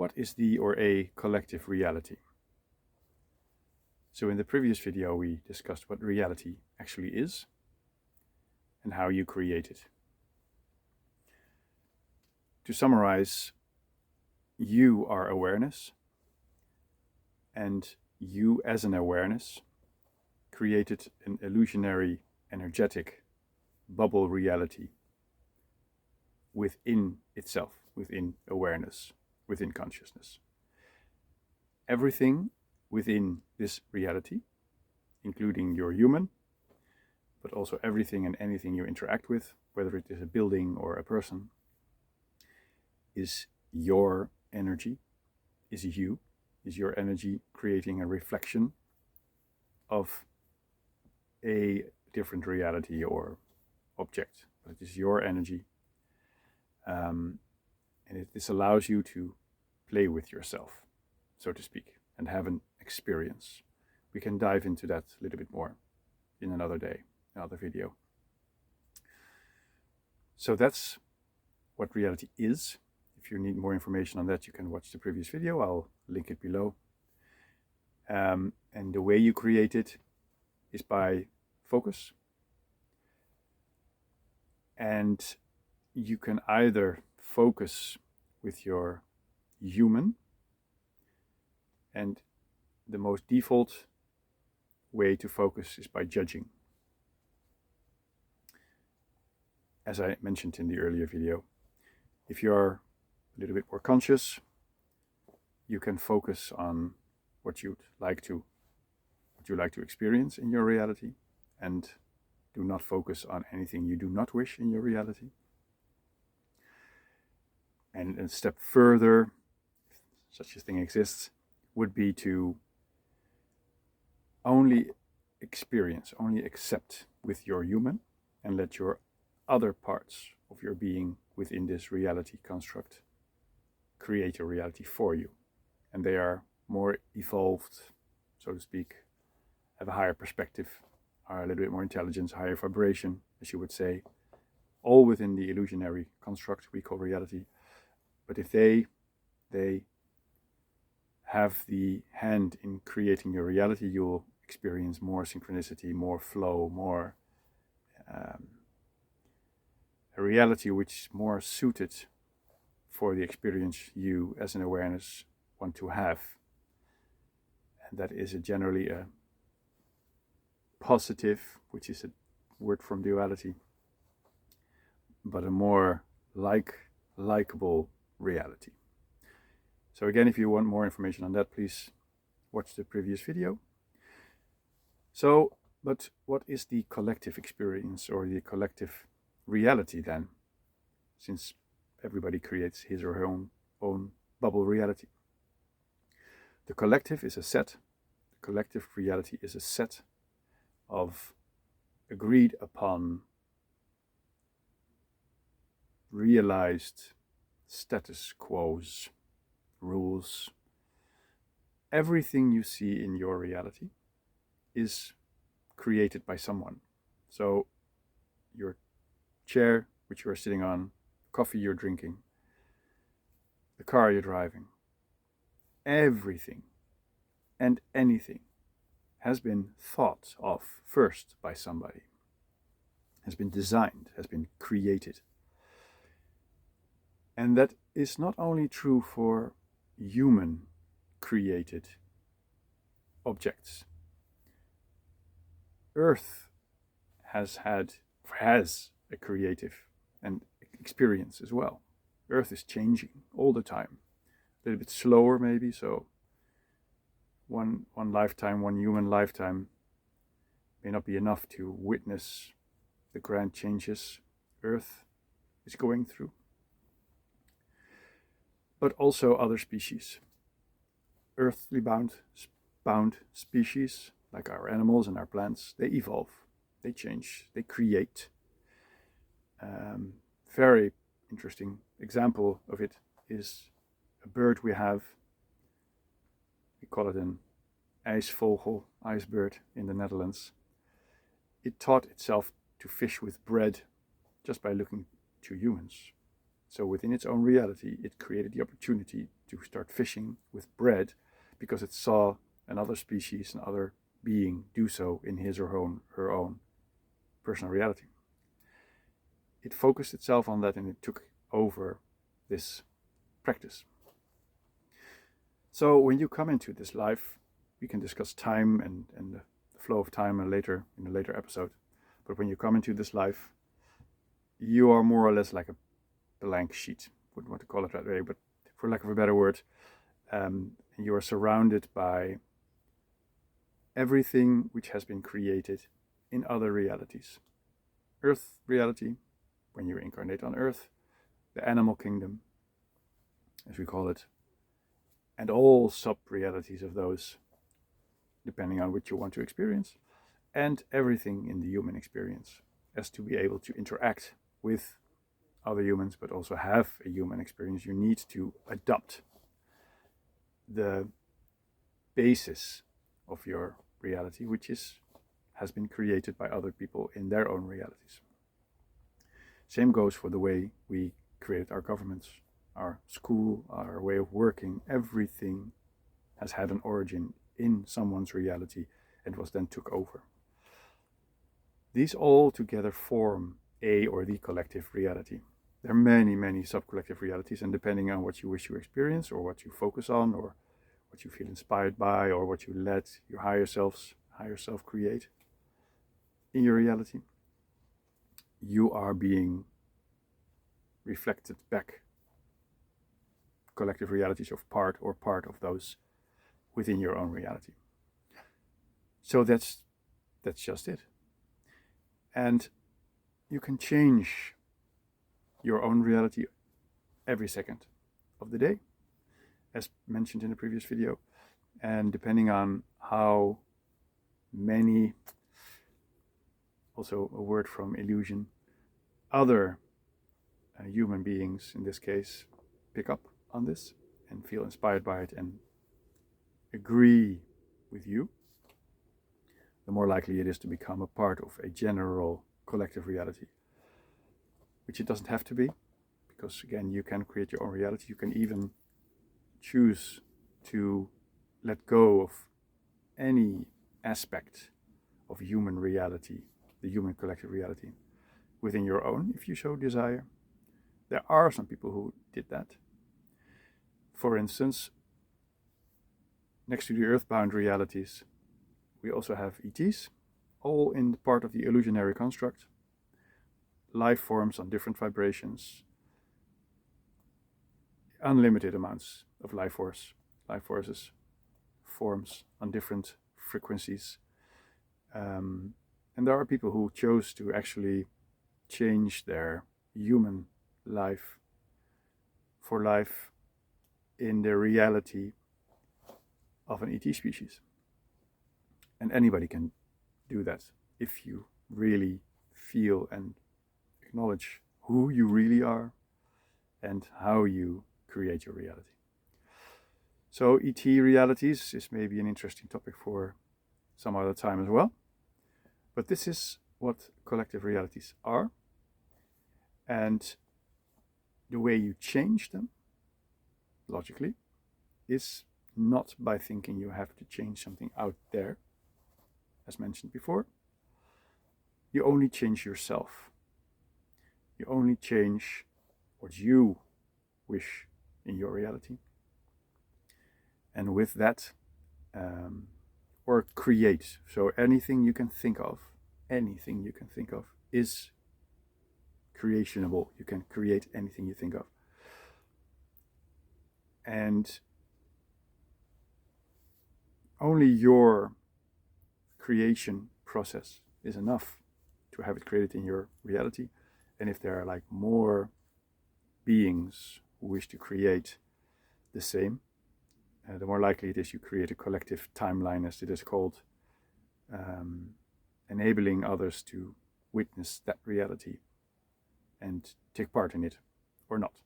what is the or a collective reality? So in the previous video we discussed what reality actually is and how you create it. To summarize, you are awareness, and you as an awareness created an illusionary, energetic bubble reality within itself, within awareness, within consciousness. Everything within this reality, including your human, but also everything and anything you interact with, whether it is a building or a person, is your energy, is your energy creating a reflection of a different reality or object. But it is your energy, and this allows you to play with yourself, so to speak, and have an experience. We can dive into that a little bit more in another day, another video. So that's what reality is. If you need more information on that, you can watch the previous video. I'll link it below. And the way you create it is by focus. And you can either focus with your human, and the most default way to focus is by judging. As I mentioned in the earlier video, if you're a little bit more conscious, you can focus on what you'd like to experience in your reality, and do not focus on anything you do not wish in your reality. And a step further, if such a thing exists, would be to only experience, only accept with your human, and let your other parts of your being within this reality construct create a reality for you. And they are more evolved, so to speak, have a higher perspective, are a little bit more intelligence, higher vibration, as you would say, all within the illusionary construct we call reality. But if they have the hand in creating your reality, you'll experience more synchronicity, more flow, more a reality which is more suited for the experience you as an awareness want to have. And that is generally a positive, which is a word from duality, but a more likable reality. So again, if you want more information on that, please watch the previous video. So, but what is the collective experience or the collective reality then, since everybody creates his or her own bubble reality? The collective is a set. The collective reality is a set of agreed upon, realized status quos, rules. Everything you see in your reality is created by someone. So your chair which you are sitting on, coffee you're drinking, the car you're driving, everything and anything has been thought of first by somebody, has been designed, has been created. And that is not only true for human created objects. Earth has a creative and experience as well. Earth is changing all the time, a little bit slower maybe, so one lifetime, one human lifetime may not be enough to witness the grand changes Earth is going through. But also other species, earthly bound species, like our animals and our plants, they evolve, they change, they create. Very interesting example of it is a bird we have. We call it an ijsvogel, icebird in the Netherlands. It taught itself to fish with bread just by looking to humans. So within its own reality, it created the opportunity to start fishing with bread because it saw another species, another being do so in his or her own personal reality. It focused itself on that and it took over this practice. So when you come into this life, we can discuss time and the flow of time in a later episode. But when you come into this life, you are more or less like a blank sheet. Wouldn't want to call it that way, but for lack of a better word, you are surrounded by everything which has been created in other realities. Earth reality, when you incarnate on Earth, the animal kingdom, as we call it, and all sub-realities of those, depending on which you want to experience, and everything in the human experience, as to be able to interact with other humans, but also have a human experience, you need to adopt the basis of your reality, which has been created by other people in their own realities. Same goes for the way we created our governments, our school, our way of working. Everything has had an origin in someone's reality and was then took over. These all together form a or the collective reality. There are many, many sub-collective realities, and depending on what you wish to experience or what you focus on or what you feel inspired by or what you let your higher self create in your reality, you are being reflected back collective realities of part of those within your own reality. So that's just it. And you can change your own reality every second of the day, as mentioned in the previous video. And depending on how many, also a word from illusion, other human beings in this case pick up on this and feel inspired by it and agree with you, the more likely it is to become a part of a general collective reality, which it doesn't have to be, because again, you can create your own reality. You can even choose to let go of any aspect of human reality, the human collective reality, within your own, if you so desire. There are some people who did that. For instance, next to the earthbound realities, we also have ETs, all in part of the illusionary construct. Life forms on different vibrations, unlimited amounts of life forces, forms on different frequencies. And there are people who chose to actually change their human life for life in the reality of an ET species. And anybody can do that if you really feel and acknowledge who you really are and how you create your reality. So ET realities is maybe an interesting topic for some other time as well. But this is what collective realities are. And the way you change them, logically, is not by thinking you have to change something out there, as mentioned before. You only change yourself. You only change what you wish in your reality. And with that, or create. So anything you can think of is creationable. You can create anything you think of. And only your creation process is enough to have it created in your reality. And if there are like more beings who wish to create the same, the more likely it is you create a collective timeline, as it is called, enabling others to witness that reality and take part in it or not.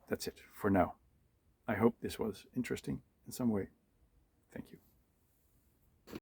That's it for now. I hope this was interesting in some way. Thank you.